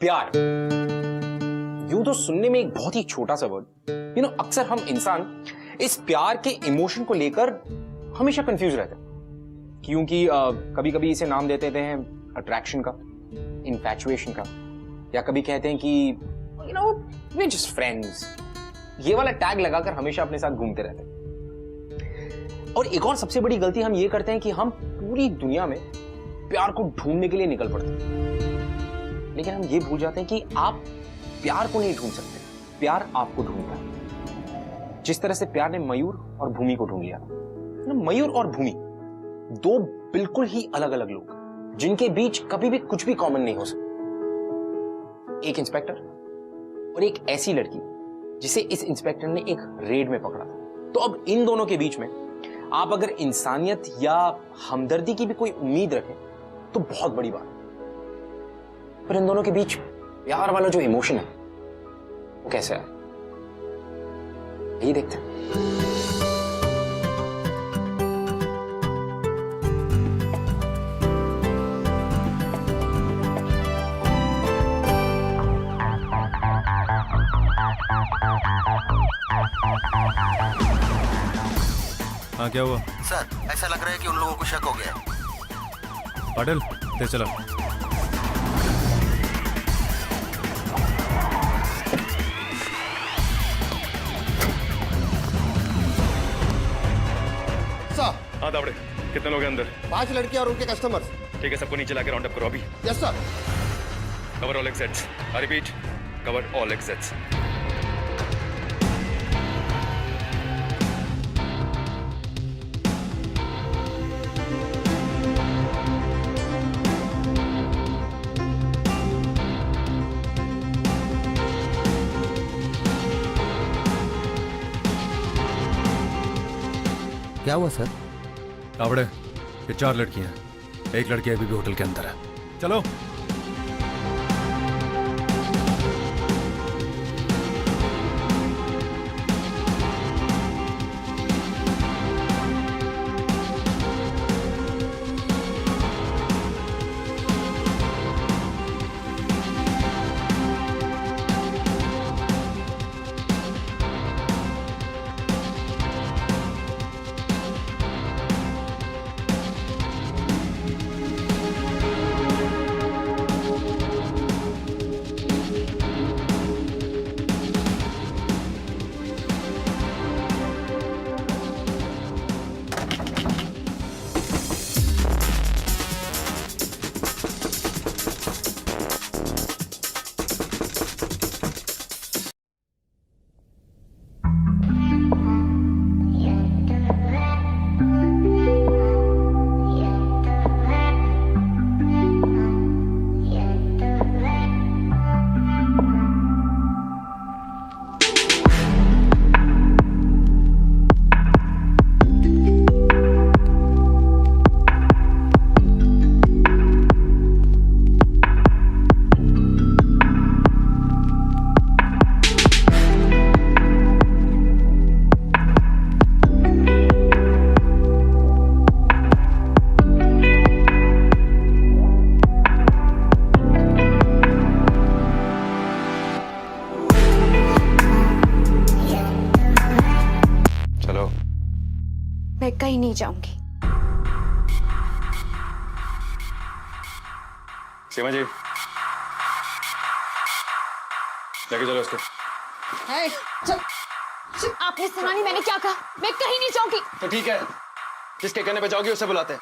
प्यार, यूं तो सुनने में एक बहुत ही छोटा सा वर्ड, अक्सर हम इंसान इस प्यार के इमोशन को लेकर हमेशा कंफ्यूज रहते हैं, क्योंकि कभी कभी इसे नाम देते हैं अट्रैक्शन का, इन्फैचुएशन का, या कभी कहते हैं कि we're just friends। ये वाला टैग लगाकर हमेशा अपने साथ घूमते रहते हैं। और एक और सबसे बड़ी गलती हम ये करते हैं कि हम पूरी दुनिया में प्यार को ढूंढने के लिए निकल पड़ते हैं, लेकिन हम ये भूल जाते हैं कि आप प्यार को नहीं ढूंढ सकते, प्यार आपको ढूंढता है। जिस तरह से प्यार ने मयूर और भूमि को ढूंढ लिया। मयूर और भूमि दो बिल्कुल ही अलग अलग लोग, जिनके बीच कभी भी कुछ भी कॉमन नहीं हो सकता। एक इंस्पेक्टर और एक ऐसी लड़की जिसे इस इंस्पेक्टर ने एक रेड में पकड़ा था। तो अब इन दोनों के बीच में आप अगर इंसानियत या हमदर्दी की भी कोई उम्मीद रखें तो बहुत बड़ी बात है। पर इन दोनों के बीच प्यार वाला जो इमोशन है वो कैसे है, यही देखते हैं। हाँ, क्या हुआ सर? ऐसा लग रहा है कि उन लोगों को शक हो गया है। पाटिल, ते चला। सर, हाँ दावड़े, कितने लोग हैं अंदर? 5 लड़कियां और उनके कस्टमर्स। ठीक है, सबको नीचे लाके राउंड अप करो अभी। Yes sir. Cover all exits. I repeat, cover all exits. क्या हुआ सर? दावड़े, ये 4 लड़कियां हैं, एक लड़की अभी भी होटल के अंदर है। चलो। मैं कहीं नहीं जाऊंगी। सीमा जी, लेके चलो उसको। चल, आपने सुना नहीं मैंने क्या कहा? मैं कहीं नहीं जाऊंगी। तो ठीक है, जिसके कहने पे जाओगी उसे बुलाते हैं।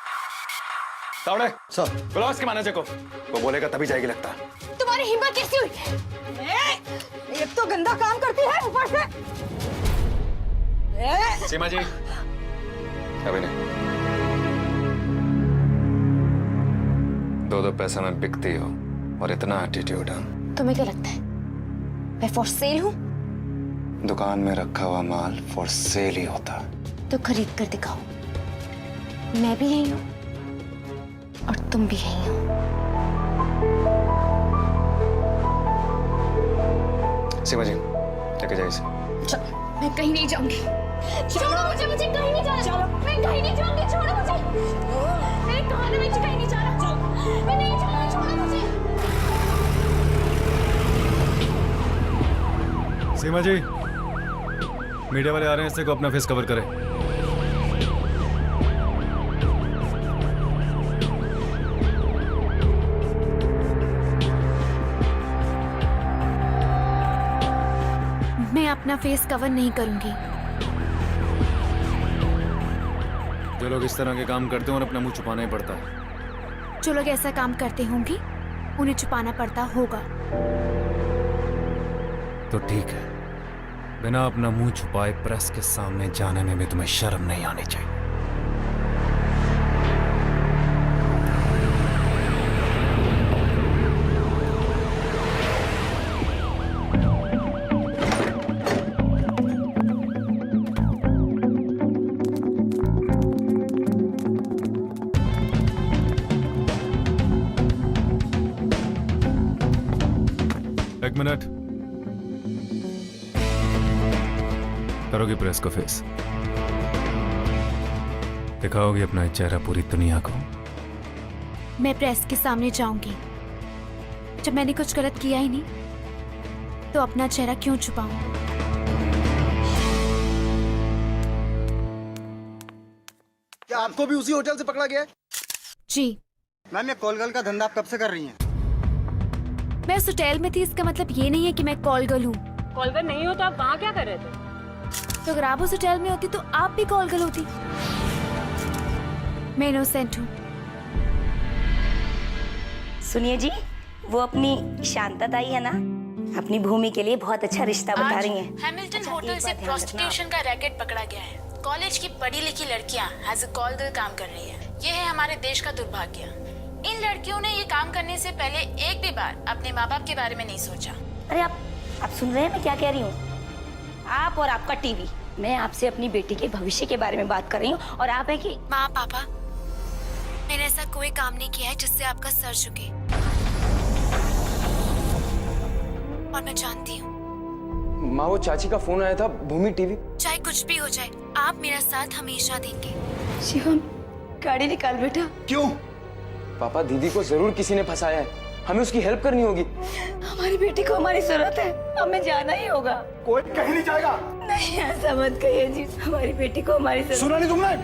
तावड़े सर, बुलाओ उसके मैनेजर को, वो बोलेगा तभी जाएगी लगता है। तुम्हारी हिम्मत कैसी हुई? एक तो गंदा काम करती है, ऊपर से। सीमा जी, अभी नहीं। 2-2 पैसा में बिकती हो और इतना एटीट्यूड है। तुम्हें क्या लगता है मैं फॉर सेल हूँ? दुकान में रखा हुआ माल फॉर सेल ही होता। तो खरीद कर दिखाओ। मैं भी यही हूँ और तुम भी यही हो। सीमा जी, लेके जाइए इसे। मैं कहीं नहीं जाऊंगी। छोड़ो मुझे, मुझे कहीं नहीं जाना। चलो, मैं कहीं नहीं जाऊंगी। छोड़ो मुझे। मैं कहीं नहीं जाना। मैं नहीं जाना। छोड़ो मुझे। सीमा जी, मीडिया वाले आ रहे हैं, इससे को अपना फेस कवर करें। मैं अपना फेस कवर नहीं करूंगी। जो लोग इस तरह के काम करते हैं और अपना मुंह छुपाना ही पड़ता है। जो लोग ऐसा काम करते होंगे उन्हें छुपाना पड़ता होगा। तो ठीक है, बिना अपना मुंह छुपाए प्रेस के सामने जाने में भी तुम्हें शर्म नहीं आनी चाहिए। एक मिनट, करोगी प्रेस को फेस, दिखाओगी अपना चेहरा पूरी दुनिया को। मैं प्रेस के सामने जाऊंगी। जब मैंने कुछ गलत किया ही नहीं तो अपना चेहरा क्यों छुपाऊं? क्या आपको भी उसी होटल से पकड़ा गया है? जी, मैम, ये कॉल गर्ल का धंधा आप कब से कर रही हैं? मैं उस होटल में थी, इसका मतलब ये नहीं है कि मैं कॉल गर्ल हूँ। कॉल गर्ल नहीं हो तो आप वहाँ क्या कर रहे थे? तो अगर आप उस होटल में होती तो आप भी कॉल गर्ल होती। मैं इनोसेंट हूँ। सुनिए जी, वो अपनी शांता ताई है ना, अपनी भूमि के लिए बहुत अच्छा रिश्ता बता रही हैं। हैमिल्टन होटल से प्रोस्टिट्यूशन का रैकेट पकड़ा गया है। कॉलेज की पढ़ी लिखी लड़कियां एज अ कॉल गर्ल काम कर रही है। ये है हमारे देश का दुर्भाग्य। इन लड़कियों ने ये काम करने से पहले एक भी बार अपने माँ बाप के बारे में नहीं सोचा। अरे आप सुन रहे हैं मैं क्या कह रही हूँ? आप और आपका टीवी। मैं आपसे अपनी बेटी के भविष्य के बारे में बात कर रही हूँ और आप है कि माँ पापा, मैंने ऐसा कोई काम नहीं किया है जिससे आपका सर झुके। और मैं जानती हूँ माँ, वो चाची का फोन आया था, भूमि टीवी। चाहे कुछ भी हो जाए, आप मेरा साथ हमेशा देंगे। शिवम, गाड़ी निकाल बेटा। क्यों? पापा, दीदी को जरूर किसी ने फंसाया है, हमें उसकी हेल्प करनी होगी। हमारी बेटी को हमारी जरूरत है, हमें जाना ही होगा। कोई कहीं नहीं जाएगा। नहीं, ऐसा मत कहिए जी, हमारी बेटी को हमारी जरूरत। सुना नहीं तुमने?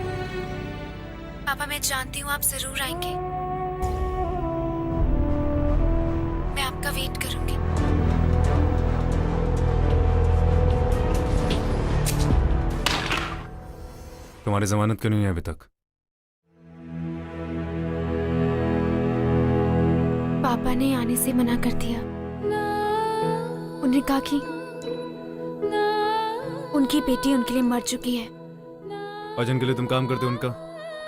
पापा, मैं जानती हूँ आप जरूर आएंगे। मैं आपका वेट करूंगी। तुम्हारी जमानत क्यों नहीं है अभी तक? पापा ने आने से मना कर दिया। उन्होंने कहा कि उनकी बेटी उनके लिए मर चुकी है। और जिनके लिए तुम काम करते हो उनका?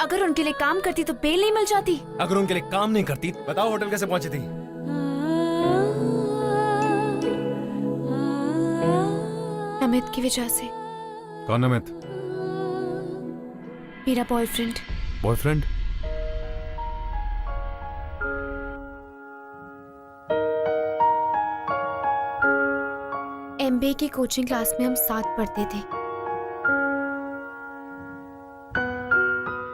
अगर उनके लिए काम करती तो बेल नहीं मिल जाती। अगर उनके लिए काम नहीं करती, बताओ होटल कैसे पहुंची थी? अमित की वजह से। कौन अमित? मेरा बॉयफ्रेंड। बॉयफ्रेंड? एमबीए की कोचिंग क्लास में हम साथ पढ़ते थे।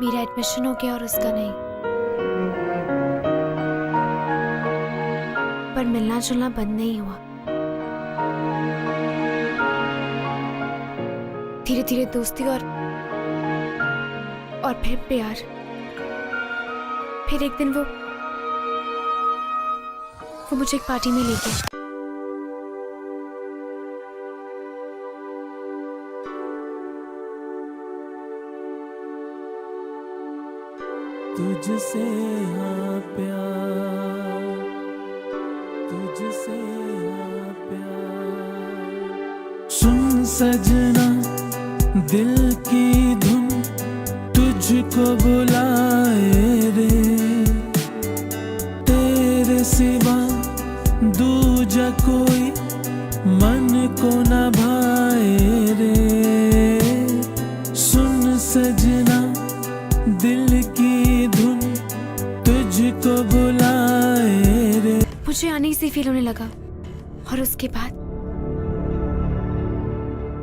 मेरा एडमिशन हो गया और उसका नहीं। पर मिलना जुलना बंद नहीं हुआ। धीरे धीरे दोस्ती और फिर प्यार। फिर एक दिन वो मुझे एक पार्टी में ले गया। तुझसे हाँ प्यार, तुझसे हाँ प्यार। सुन सजना, दिल की धुन तुझको बुलाए रे, तेरे सिवा दूजा कोई मन को न भाए रे। सुन सजना, दिल की धुन तुझको बुलाए रे। मुझे आने से फील होने लगा और उसके बाद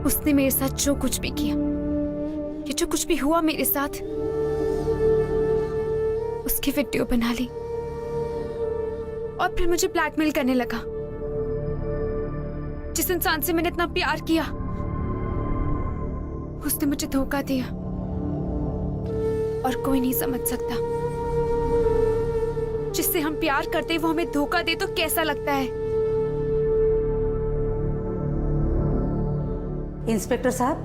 उसने मेरे साथ जो कुछ भी किया, ये जो कुछ भी हुआ मेरे साथ, उसकी वीडियो बना ली और फिर मुझे ब्लैकमेल करने लगा। जिस इंसान से मैंने इतना प्यार किया उसने मुझे धोखा दिया, और कोई नहीं समझ सकता जिससे हम प्यार करते वो हमें धोखा दे तो कैसा लगता है। इंस्पेक्टर साहब,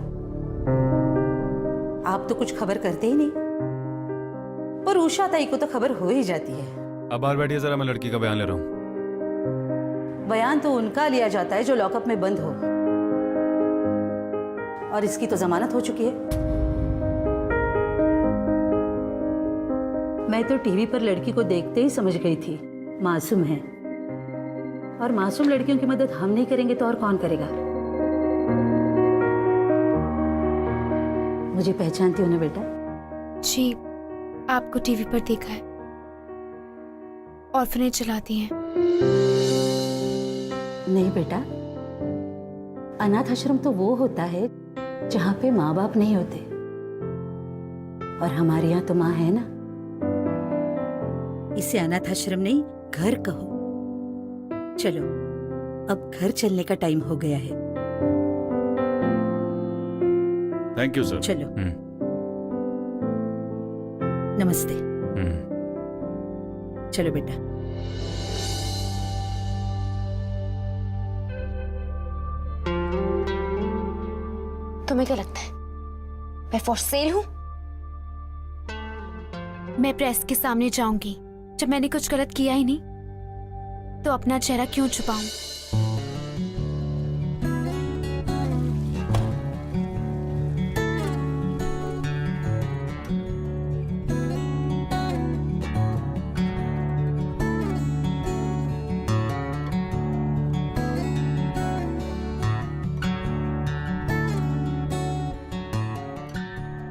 आप तो कुछ खबर करते ही नहीं, पर उषा ताई को तो खबर हो ही जाती है। अब बाहर बैठिए जरा, मैं लड़की का बयान ले रहा हूँ। बयान तो उनका लिया जाता है जो लॉकअप में बंद हो, और इसकी तो जमानत हो चुकी है। मैं तो टीवी पर लड़की को देखते ही समझ गई थी मासूम है, और मासूम लड़कियों की मदद हम नहीं करेंगे तो और कौन करेगा। मुझे पहचानती हो ना बेटा? जी, आपको टीवी पर देखा है। ऑर्फनेज चलाती हैं। नहीं बेटा, अनाथ आश्रम तो वो होता है जहां पे माँ बाप नहीं होते, और हमारे यहाँ तो माँ है ना। इसे अनाथ आश्रम नहीं, घर कहो। चलो, अब घर चलने का टाइम हो गया है। Thank you sir. चलो। नमस्ते। चलो बेटा। तुम्हें क्या लगता है मैं फॉर सेल हूं? मैं प्रेस के सामने जाऊंगी। जब मैंने कुछ गलत किया ही नहीं तो अपना चेहरा क्यों छुपाऊं?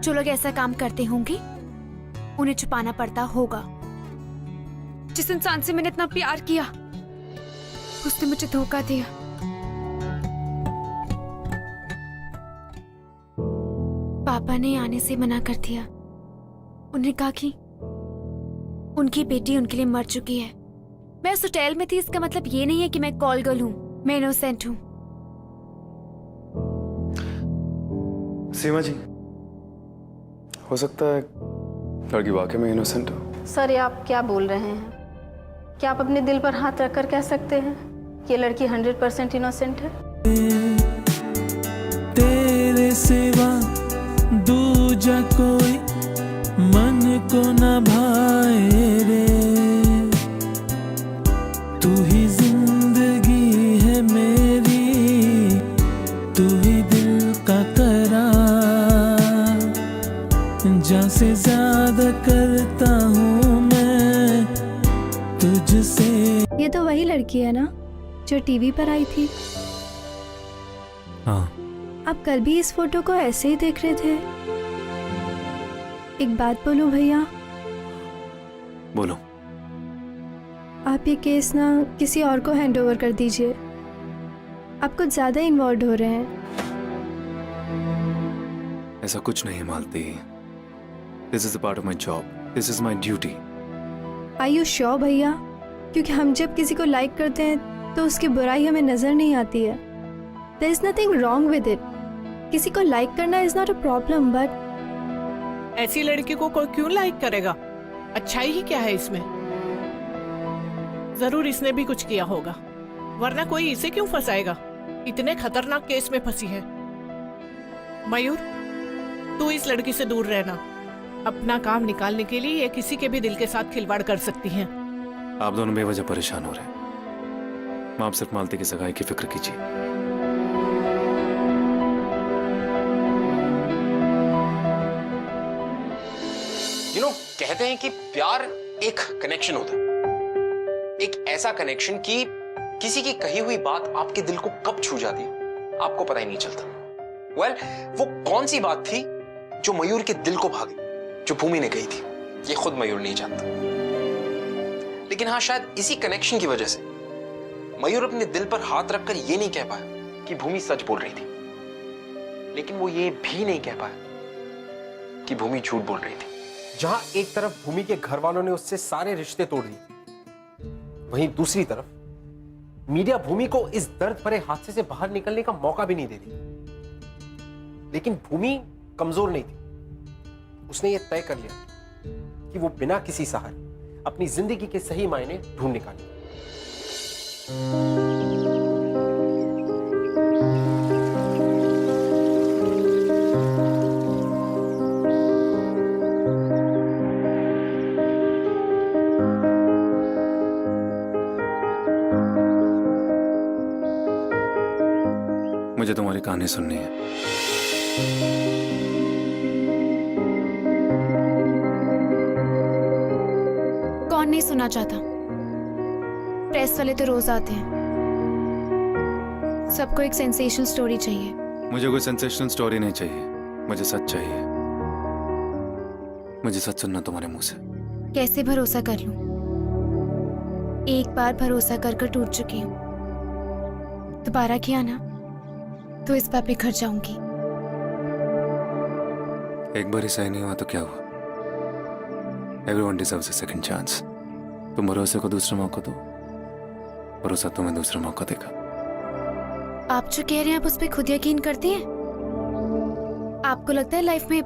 जो लोग ऐसा काम करते होंगे उन्हें छुपाना पड़ता होगा। जिस इंसान से मैंने इतना प्यार किया उसने मुझे धोखा दिया। पापा ने आने से मना कर दिया। उन्होंने कहा कि उनकी बेटी उनके लिए मर चुकी है। मैं उस होटल में थी, इसका मतलब ये नहीं है कि मैं कॉल गर्ल हूं। मैं इनोसेंट हूं। सीमा जी, हो सकता है लड़की वाकई में इनोसेंट हो। सर, ये आप क्या बोल रहे हैं? क्या आप अपने दिल पर हाथ रखकर कह सकते हैं कि ये लड़की 100% इनोसेंट है? तेरे सिवा दूजा कोई मन को न भाए रे, तू ही जिंदगी है मेरी, तू ही दिल का करार, जान से ज्यादा करता हूँ मैं तुझसे। ये तो वही लड़की है ना जो टीवी पर आई थी? हाँ। आप कल भी इस फोटो को ऐसे ही देख रहे थे। एक बात बोलूं भैया? बोलो। आप ये केस ना किसी और को हैंड ओवर कर दीजिए। आप कुछ ज्यादा इन्वॉल्व हो रहे हैं। ऐसा कुछ नहीं Malti. This is a part of my job. This is my duty. Are you sure भैया? क्योंकि हम जब किसी को लाइक करते हैं तो उसकी बुराई हमें नजर नहीं आती है। There is nothing wrong with it. किसी को लाइक करना is not a problem, but ऐसी लड़की को कोई क्यों लाइक करेगा? अच्छाई ही क्या है इसमें? जरूर इसने भी कुछ किया होगा, वरना कोई इसे क्यों फंसाएगा? इतने खतरनाक केस में फंसी है। मयूर, तू इस लड़की से दूर रहना। अपना काम निकालने के लिए ये किसी के भी दिल के साथ खिलवाड़ कर सकती है। आप दोनों बेवजह परेशान हो रहे हैं। आप सिर्फ मालती की सगाई की फिक्र कीजिए। कहते हैं कि प्यार एक कनेक्शन होता है, एक ऐसा कनेक्शन कि किसी की कही हुई बात आपके दिल को कब छू जाती है आपको पता ही नहीं चलता। वो कौन सी बात थी जो मयूर के दिल को भागी, जो भूमि ने कही थी, ये खुद मयूर नहीं जानता। लेकिन हाँ, शायद इसी कनेक्शन की वजह से मयूर अपने दिल पर हाथ रखकर यह नहीं कह पाया कि भूमि सच बोल रही थी, लेकिन वो ये भी नहीं कह पाया कि भूमि झूठ बोल रही थी। जहां एक तरफ भूमि के घर वालों ने उससे सारे रिश्ते तोड़ दिए, वहीं दूसरी तरफ मीडिया भूमि को इस दर्द भरे हादसे से बाहर निकलने का मौका भी नहीं दे रही। लेकिन भूमि कमजोर नहीं थी। उसने यह तय कर लिया कि वो बिना किसी सहारे अपनी जिंदगी के सही मायने ढूंढ निकालेगी। मुझे तुम्हारी कहानी सुननी है। कौन नहीं सुनना चाहता? प्रेस वाले तो रोज आते हैं। सबको एक सेंसेशनल स्टोरी चाहिए। मुझे कोई सेंसेशनल स्टोरी नहीं चाहिए, मुझे सच चाहिए। मुझे सच सुनना तुम्हारे मुंह से। कैसे भरोसा कर लूं? एक बार भरोसा कर कर टूट चुकी हूं। दोबारा किया ना तो इस बार बिखर जाऊंगी। एक बार ही सही नहीं हुआ तो क्या हुआ? Everyone deserves a second chance. तुम भरोसे को दूसरा मौका दो, भरोसा तुम्हें दूसरा मौका देगा। आप जो कह रहे हैं आप उस पर खुद यकीन करती हैं? आपको लगता है लाइफ में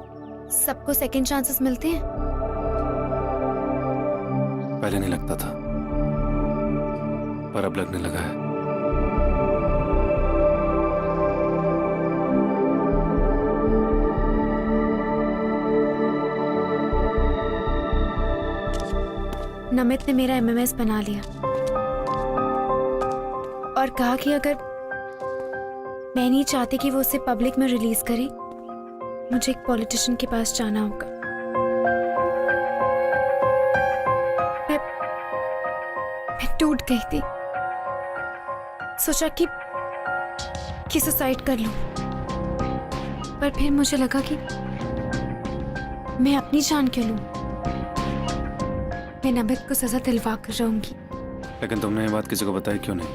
सबको सेकंड चांसेस मिलते हैं? पहले नहीं लगता था, पर अब लगने लगा है। नमित ने मेरा एमएमएस बना लिया और कहा कि अगर मैं नहीं चाहती कि वो उसे पब्लिक में रिलीज करे, मुझे एक पॉलिटिशियन के पास जाना होगा। मैं टूट गई थी। सोचा कि सुसाइड कर लूं, पर फिर मुझे लगा कि मैं अपनी जान क्यों लूं? मैं नमित को सजा दिलवा कर रहूंगी। लेकिन तुमने ये बात किसी को बताई क्यों नहीं?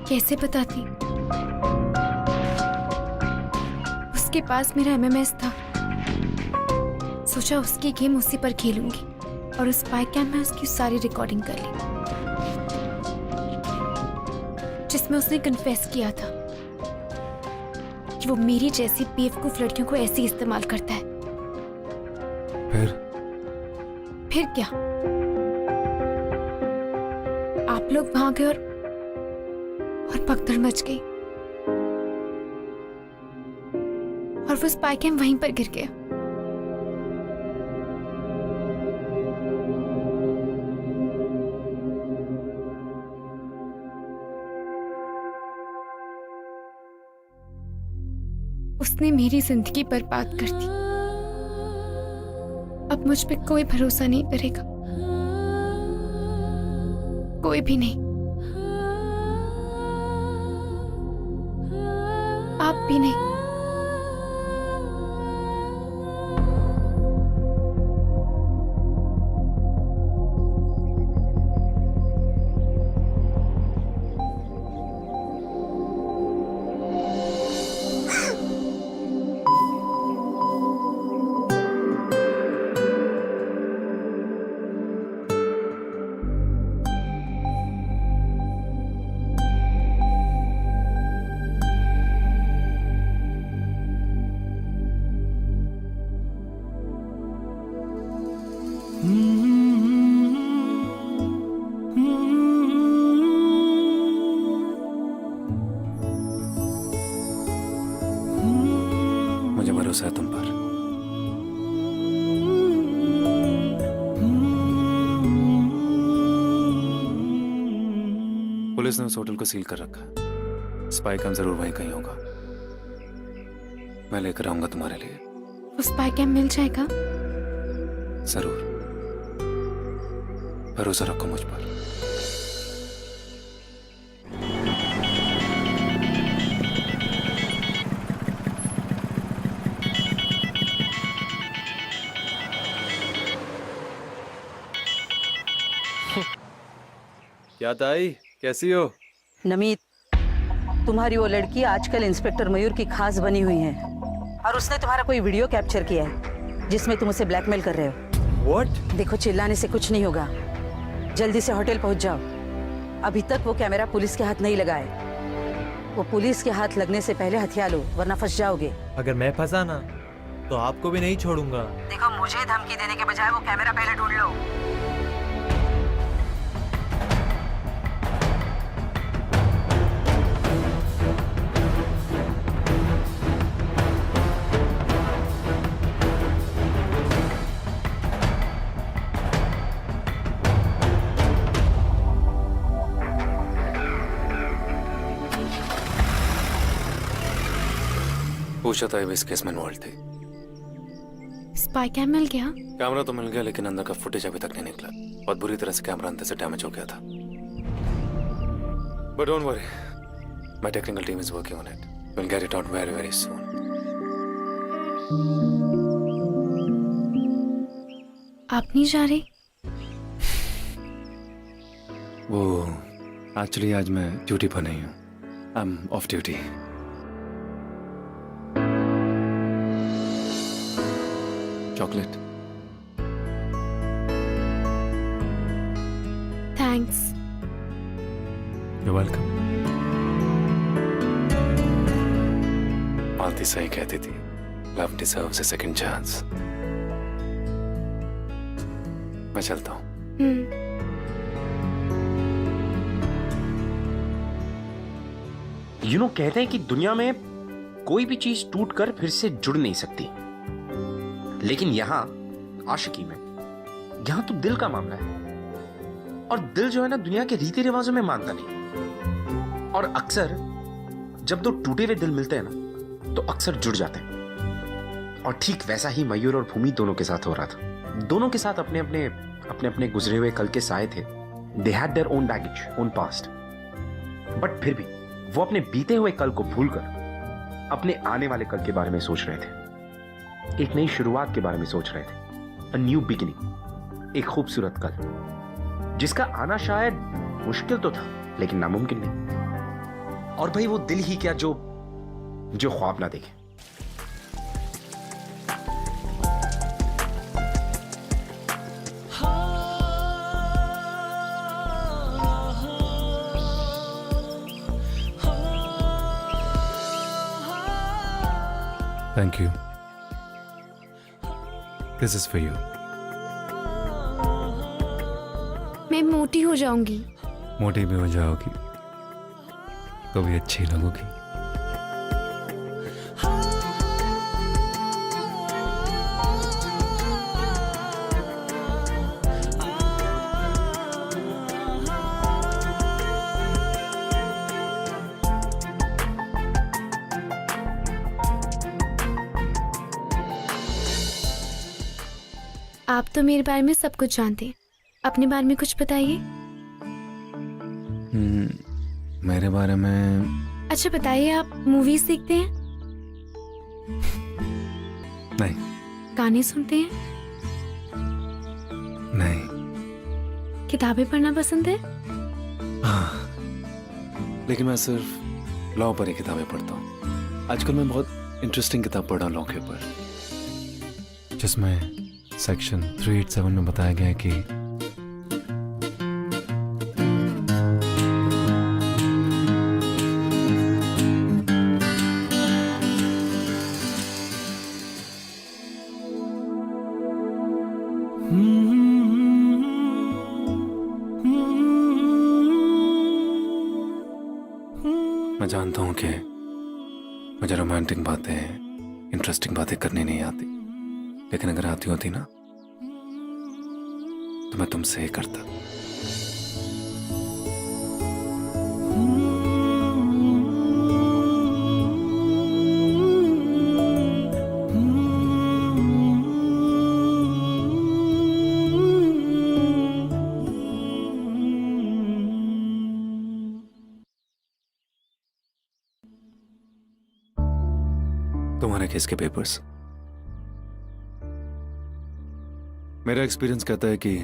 कैसे बताती? उसके पास मेरा एमएमएस था। सोचा उसकी गेम उसी पर खेलूंगी और उस स्पाई कैम में उसकी सारी रिकॉर्डिंग कर ली, जिसमें उसने कन्फेस किया था कि वो मेरी जैसी बेवकूफ लड़कियों को ऐसे इस्तेमाल करता है। फिर क्या? आप लोग वहां गए और भगदड़ मच गई और वो स्पाई कैम वहीं पर गिर गया। उसने मेरी जिंदगी बर्बाद कर दी। अब मुझ पे कोई भरोसा नहीं करेगा, कोई भी नहीं, आप भी नहीं। मुझे भरोसा है तुम पर। पुलिस ने उस होटल को सील कर रखा है। स्पाई कैम जरूर वहीं कहीं होगा। मैं लेकर आऊंगा तुम्हारे लिए। वो स्पाई कैम मिल जाएगा? जरूर, भरोसा रखो मुझ पर। क्या ताई, कैसी हो? नमित, तुम्हारी वो लड़की आजकल इंस्पेक्टर मयूर की खास बनी हुई है और उसने तुम्हारा कोई वीडियो कैप्चर किया है जिसमें तुम उसे ब्लैकमेल कर रहे हो। What? देखो, चिल्लाने से कुछ नहीं होगा। जल्दी से होटल पहुंच जाओ। अभी तक वो कैमरा पुलिस के हाथ नहीं लगा है। वो पुलिस के हाथ लगने से पहले हथियार लो, वरना फंस जाओगे। अगर मैं फंसा ना तो आपको भी नहीं छोड़ूंगा। देखो, मुझे धमकी देने के बजाय वो कैमरा पहले ढूंढ लो। पूछा था इस केस में इन्वॉल्व थी। स्पाई कैम मिल गया? कैमरा तो मिल गया, लेकिन अंदर का फुटेज अभी तक नहीं निकला। बहुत बुरी तरह से कैमरा अंदर से डैमेज हो गया था। But don't worry, my technical team is working on it. Will get it out very very soon. आप नहीं जा रहे? वो एक्चुअली आज मैं ड्यूटी पर नहीं हूँ। I am off duty. Chocolate. Thanks. You welcome. Malti सही कहती थी, love deserves a second chance. मैं चलता हूँ। यू नो, कहते हैं कि दुनिया में कोई भी चीज टूट कर फिर से जुड़ नहीं सकती, लेकिन यहां आशिकी में, यहां तो दिल का मामला है। और दिल जो है ना, दुनिया के रीति रिवाजों में मानता नहीं। और अक्सर जब दो टूटे हुए दिल मिलते हैं ना, तो अक्सर जुड़ जाते हैं। और ठीक वैसा ही मयूर और भूमि दोनों के साथ हो रहा था। दोनों के साथ अपने अपने गुजरे हुए कल के साए थे। They had their own baggage, own past. But फिर भी वो अपने बीते हुए कल को भूलकर अपने आने वाले कल के बारे में सोच रहे थे। एक नई शुरुआत के बारे में सोच रहे थे। अ न्यू बिगिनिंग, एक खूबसूरत कल जिसका आना शायद मुश्किल तो था, लेकिन नामुमकिन नहीं। और भाई वो दिल ही क्या जो ख्वाब ना देखे। Thank you. This is for you. मैं मोटी हो जाऊंगी। मोटी भी हो जाओगी तो भी अच्छी लगोगी। आप तो मेरे बारे में सब कुछ जानते हैं, अपने बारे में कुछ बताइए। मेरे बारे में? अच्छा बताइए, आप मूवीज देखते हैं? नहीं। गाने सुनते हैं? नहीं। किताबें पढ़ना पसंद है? हाँ, लेकिन मैं सिर्फ लॉ पर ही किताबें पढ़ता हूँ। आजकल मैं बहुत इंटरेस्टिंग किताब पढ़ रहा हूँ लॉ के ऊपर, जिसमें सेक्शन 387 में बताया गया है कि मैं जानता हूं कि मुझे रोमांटिक बातें, इंटरेस्टिंग बातें करनी नहीं आती, लेकिन अगर आती होती ना तो मैं तुमसे ही करता। तुम्हारे केस के पेपर्स। मेरा एक्सपीरियंस कहता है कि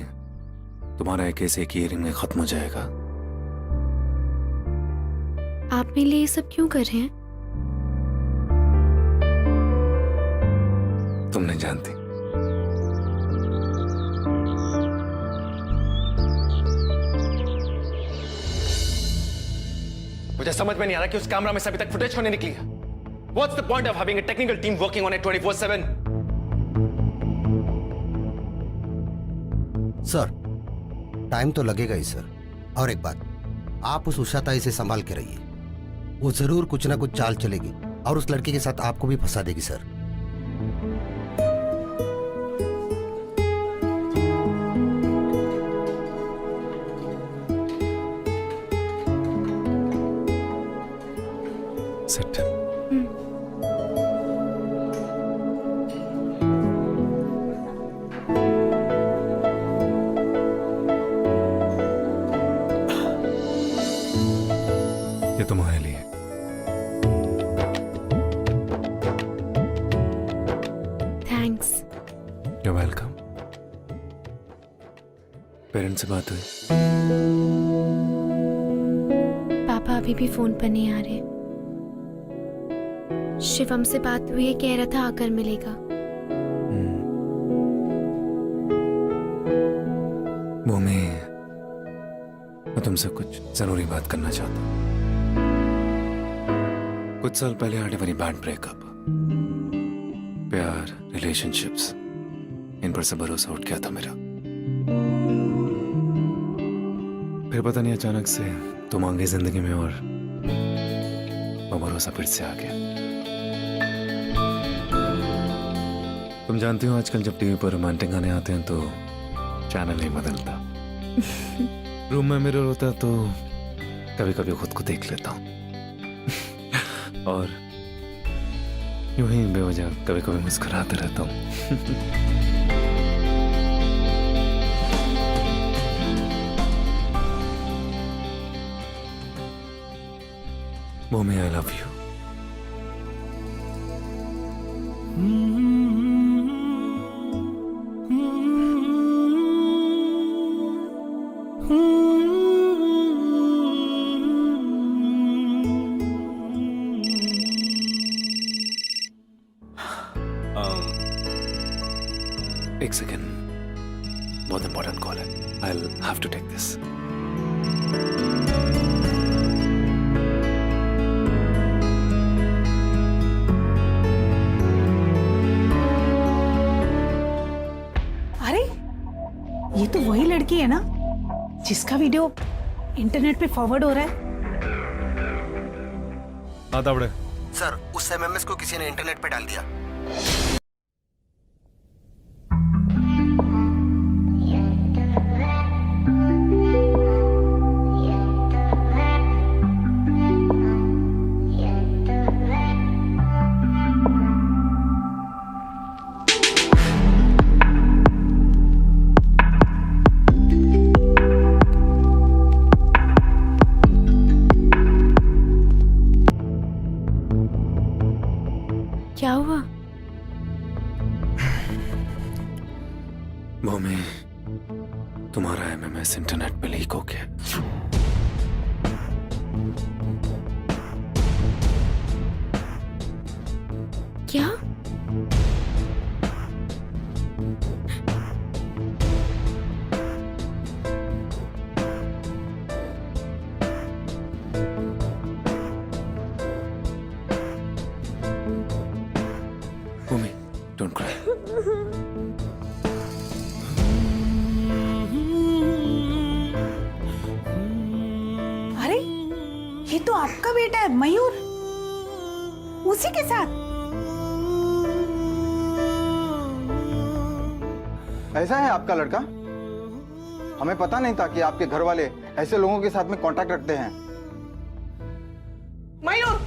तुम्हारा एक केस एक ईयरिंग में खत्म हो जाएगा। आप मेरे लिए ये सब क्यों कर रहे हैं? तुम नहीं जानती। मुझे समझ में नहीं आ रहा कि उस कैमरा में से अभी तक फुटेज क्यों नहीं निकली है। What's the point of having a technical team working on it 24/7? Sir, time तो लगेगा ही सर। और एक बात, आप उस उषा ताई से संभाल के रहिए। वो जरूर कुछ ना कुछ चाल चलेगी और उस लड़के के साथ आपको भी फंसा देगी सर। Sit. ये तुम्हारे लिए। थैंक्स। You're welcome. पेरेंट्स से बात हुई? पापा अभी भी फोन पर नहीं आ रहे। शिवम से बात हुई है, कह रहा था आकर मिलेगा। वो मैं तुमसे कुछ जरूरी बात करना चाहता हूँ। कुछ साल पहले I had a very bad breakup. प्यार, रिलेशनशिप्स, इन पर से भरोसा उठ गया था मेरा। फिर पता नहीं अचानक से तुम आ गई जिंदगी में और वो भरोसा फिर से आ गया। तुम जानती हो आजकल जब टीवी पर रोमांटिक गाने आते हैं तो चैनल नहीं बदलता। रूम में मिरर होता तो कभी कभी खुद को देख लेता हूँ और यूं ही बेवजह कभी कभी मुस्कुराते रहता हूँ। मोमी, आई लव यू। एक सेकेंड, बहुत इंपॉर्टेंट कॉल है। I'll have to take this. अरे ये तो वही लड़की है ना जिसका वीडियो इंटरनेट पे फॉरवर्ड हो रहा है। हाँ तावड़े। सर, उस एमएमएस को किसी ने इंटरनेट पे डाल दिया। क्या हुआ? वो मैं तुम्हारा एमएमएस इंटरनेट पे लीक हो गया। क्या? Bhumi, don't cry. अरे ये तो आपका बेटा है मयूर, उसी के साथ। ऐसा है आपका लड़का? हमें पता नहीं था कि आपके घर वाले ऐसे लोगों के साथ में कांटेक्ट रखते हैं। मयूर,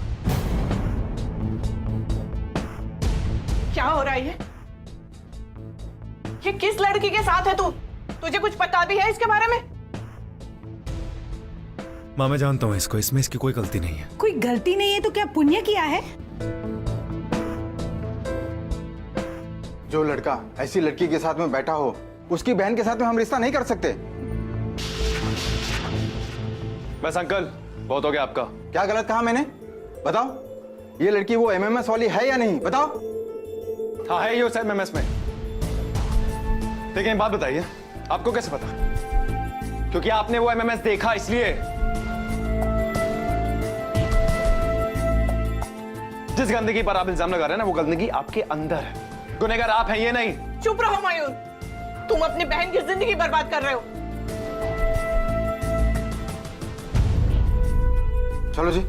क्या हो रहा है? ये किस लड़की के साथ है तू? तुझे कुछ पता भी है इसके बारे में? माँ, मैं जानता हूँ इसको, इसमें इसकी कोई गलती नहीं है। कोई गलती नहीं है तो क्या पुण्य किया है? जो लड़का ऐसी लड़की के साथ में बैठा हो, उसकी बहन के साथ में हम रिश्ता नहीं कर सकते। बस अंकल, बहुत हो गया आपका। क्या गलत कहा मैंने? बताओ, ये लड़की वो एमएमएस वाली है या नहीं? बताओ। हाँ, है ये उस एमएमएस में। लेकिन एक बात बताइए, आपको कैसे पता? क्योंकि आपने वो एमएमएस देखा इसलिए। जिस गंदगी पर आप इल्जाम लगा रहे हैं ना, वो गंदगी आपके अंदर है। गुनहगार आप हैं, ये नहीं। चुप रहो मयूर, तुम अपनी बहन की जिंदगी बर्बाद कर रहे हो। चलो जी।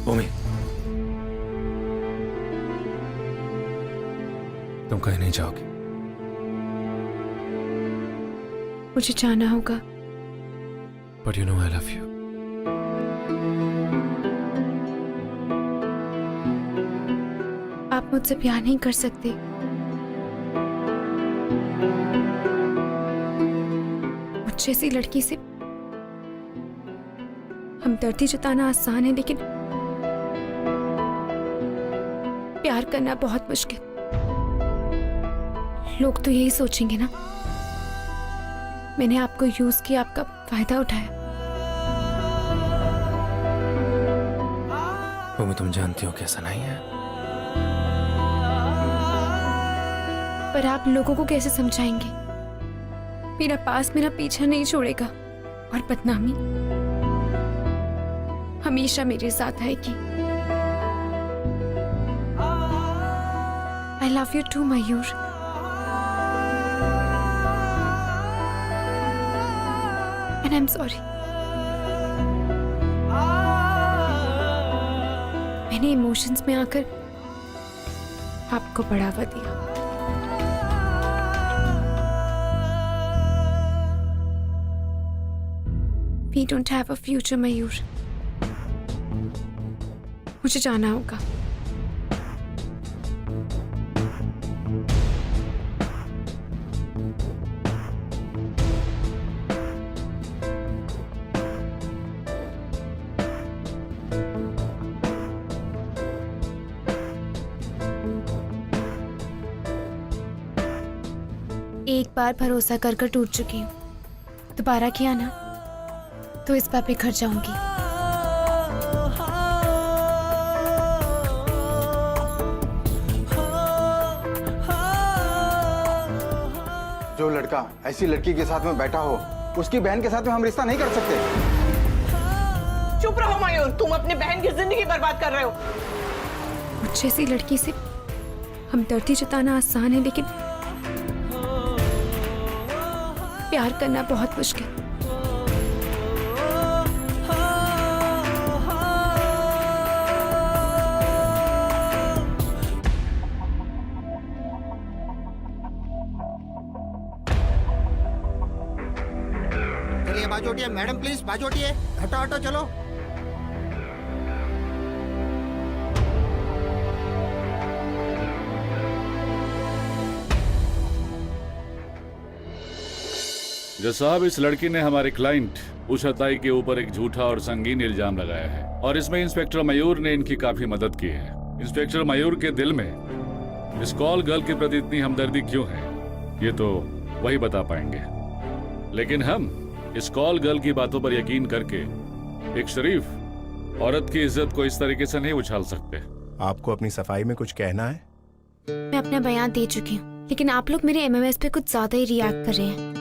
भूमि, तुम कहीं नहीं जाओगी। मुझे जाना होगा। But you know I love you. आप मुझसे प्यार नहीं कर सकते। मुझ जैसी लड़की से हमदर्दी जताना आसान है, लेकिन प्यार करना बहुत मुश्किल। लोग तो यही सोचेंगे ना, मैंने आपको यूज किया, आपका फायदा उठाया। भूमि, तुम जानती हो कैसा नहीं है। पर आप लोगों को कैसे समझाएंगे? मेरा पास मेरा पीछा नहीं छोड़ेगा, और बदनामी हमेशा मेरे साथ आएगी। I love you too Mayur. And I am sorry, मैंने इमोशंस में आकर आपको बढ़ावा दिया। We don't have a future, मयूर। मुझे जाना होगा। एक बार भरोसा कर कर टूट चुकी हूँ, दोबारा किया ना तो इस बार बिखर जाऊंगी। जो लड़का ऐसी लड़की के साथ में बैठा हो, उसकी बहन के साथ में हम रिश्ता नहीं कर सकते। चुप रहो मयूर, तुम अपनी बहन की जिंदगी बर्बाद कर रहे हो। मुझ जैसी लड़की से हमदर्दी जताना आसान है, लेकिन प्यार करना बहुत मुश्किल। चलिए बाजू हटिए मैडम, प्लीज बाजू हटिए। हटो हटो चलो। जज साहब, इस लड़की ने हमारे क्लाइंट उषा ताई के ऊपर एक झूठा और संगीन इल्जाम लगाया है, और इसमें इंस्पेक्टर मयूर ने इनकी काफी मदद की है। इंस्पेक्टर मयूर के दिल में इस कॉल गर्ल के प्रति इतनी हमदर्दी क्यों है, ये तो वही बता पाएंगे। लेकिन हम इस कॉल गर्ल की बातों पर यकीन करके एक शरीफ औरत की इज्जत को इस तरीके से नहीं उछाल सकते। आपको अपनी सफाई में कुछ कहना है? मैं अपना बयान दे चुकी हूँ, लेकिन आप लोग मेरे एमएमएस पे कुछ ज्यादा ही रिएक्ट कर रहे हैं।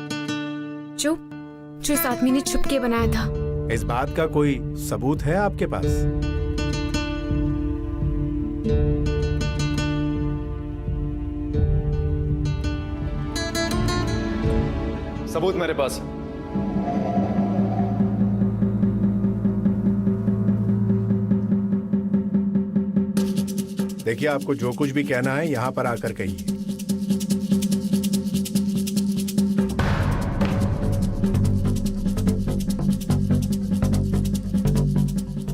जो इस आदमी ने छुप के बनाया था। इस बात का कोई सबूत है आपके पास? सबूत मेरे पास। देखिए, आपको जो कुछ भी कहना है यहाँ पर आकर कहिए।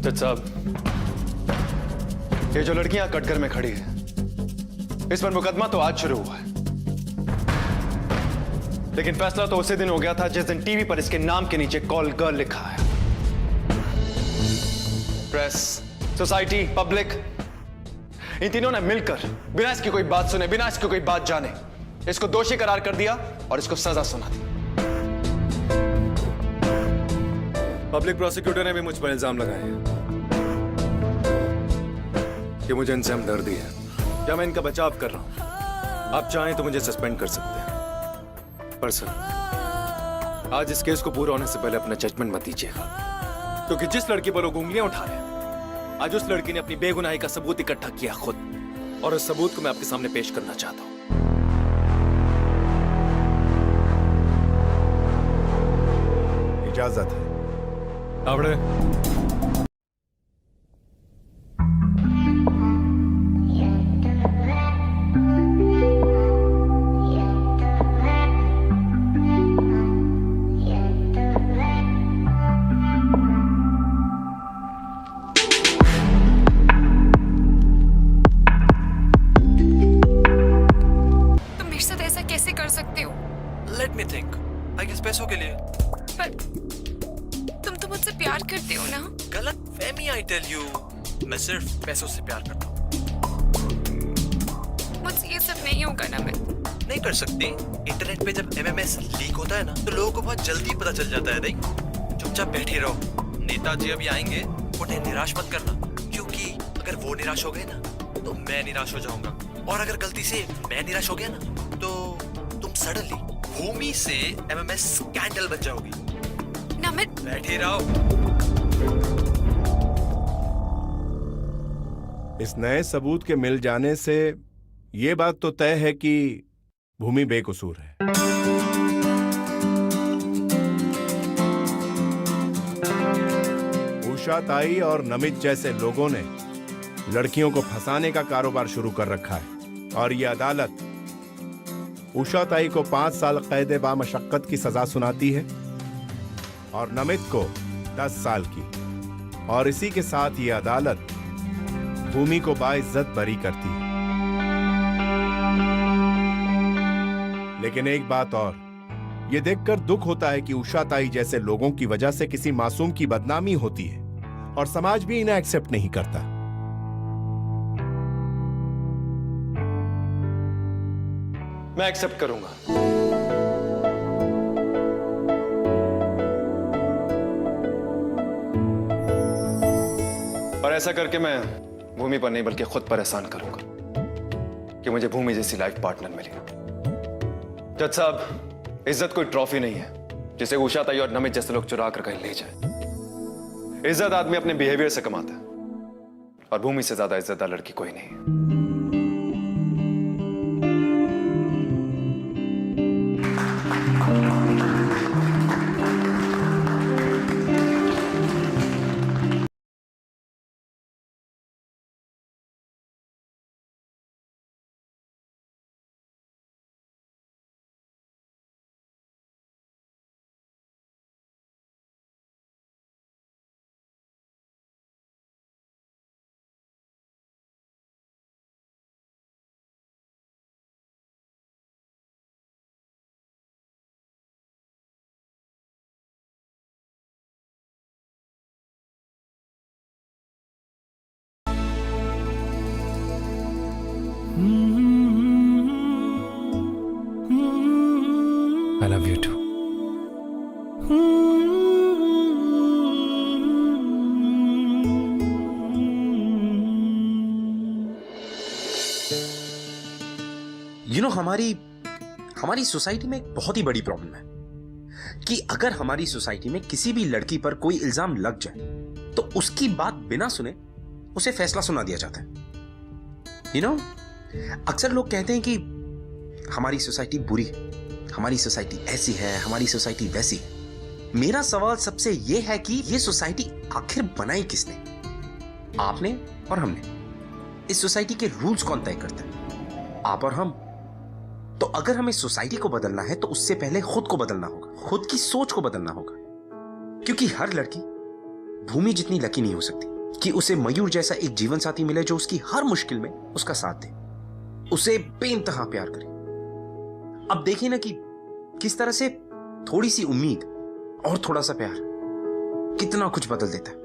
जज साहब, ये जो लड़कियां कटघर में खड़ी है, इस पर मुकदमा तो आज शुरू हुआ है, लेकिन फैसला तो उसी दिन हो गया था जिस दिन टीवी पर इसके नाम के नीचे कॉल गर्ल लिखा है। प्रेस, सोसाइटी, पब्लिक, इन तीनों ने मिलकर बिना इसकी कोई बात सुने, बिना इसकी कोई बात जाने, इसको दोषी करार कर दिया और इसको सजा सुना दी। पब्लिक प्रोसिक्यूटर ने भी मुझ पर इल्जाम लगाए हैं कि कि मुझे इनसे हमदर्दी है या मैं इनका बचाव कर रहा हूं। आप चाहें तो मुझे सस्पेंड कर सकते हैं, पर सर आज इस केस को पूरा होने से पहले अपना जजमेंट मत दीजिएगा, क्योंकि जिस लड़की पर लोग उंगलियां उठा रहे हैं आज उस लड़की ने अपनी बेगुनाही का सबूत इकट्ठा किया खुद, और उस सबूत को मैं आपके सामने पेश करना चाहता हूं। इजाजत है। आवड़े तुम मेरे साथ ऐसा कैसे कर सकते हो? Let me think. I guess पैसों के लिए। पर तुम तो मुझसे प्यार करते हो ना? गलत फहमी, आई टेल यू। मैं सिर्फ पैसों से प्यार करता हूँ। मुझसे ये सब नहीं होगा ना। मैं नहीं कर सकती। इंटरनेट पे जब एमएमएस लीक होता है ना तो लोगों को बहुत जल्दी पता चल जाता है। नहीं, चुपचाप बैठे रहो। नेताजी अभी आएंगे, उन्हें निराश मत करना, क्योंकि अगर वो निराश हो गए ना तो मैं निराश हो जाऊंगा, और अगर गलती से मैं निराश हो गया ना तो तुम सडनली भूमि से एमएमएस स्कैंडल बन जाओगी। नमित, बैठे रहो। इस नए सबूत के मिल जाने से ये बात तो तय है कि भूमि बेकसूर है। उषा ताई और नमित जैसे लोगों ने लड़कियों को फंसाने का कारोबार शुरू कर रखा है, और ये अदालत उषा ताई को 5 साल कैद बामशक्कत की सजा सुनाती है और नमित को 10 साल की, और इसी के साथ ये अदालत भूमि को बाइज्जत बरी करती है। लेकिन एक बात और, ये देखकर दुख होता है कि उषा ताई जैसे लोगों की वजह से किसी मासूम की बदनामी होती है और समाज भी इन्हें एक्सेप्ट नहीं करता। मैं एक्सेप्ट करूंगा। और ऐसा करके मैं भूमि पर नहीं बल्कि खुद पर एहसान करूंगा कि मुझे भूमि जैसी लाइफ पार्टनर मिली। जज साहब, इज्जत कोई ट्रॉफी नहीं है जिसे उषा ताई और नमित जैसे लोग चुरा कर कहीं ले जाए। इज्जत आदमी अपने बिहेवियर से कमाता है, और भूमि से ज्यादा इज्जतदार लड़की कोई नहीं है। I love you too. हमारी सोसाइटी में एक बहुत ही बड़ी प्रॉब्लम है कि अगर हमारी सोसाइटी में किसी भी लड़की पर कोई इल्जाम लग जाए तो उसकी बात बिना सुने उसे फैसला सुना दिया जाता है। अक्सर लोग कहते हैं कि हमारी सोसाइटी बुरी है, हमारी सोसाइटी ऐसी है, हमारी सोसाइटी वैसी है। मेरा सवाल सबसे यह है कि यह सोसाइटी आखिर बनाई किसने? आपने और हमने। इस सोसाइटी के रूल्स कौन तय करता है? आप और हम। तो अगर हमें सोसाइटी को बदलना है तो उससे पहले खुद को बदलना होगा, खुद की सोच को बदलना होगा, क्योंकि हर लड़की भूमि जितनी लकी नहीं हो सकती कि उसे मयूर जैसा एक जीवन साथी मिले जो उसकी हर मुश्किल में उसका साथ दे, उसे बेइंतहा प्यार करे। अब देखिए ना कि किस तरह से थोड़ी सी उम्मीद और थोड़ा सा प्यार कितना कुछ बदल देता है।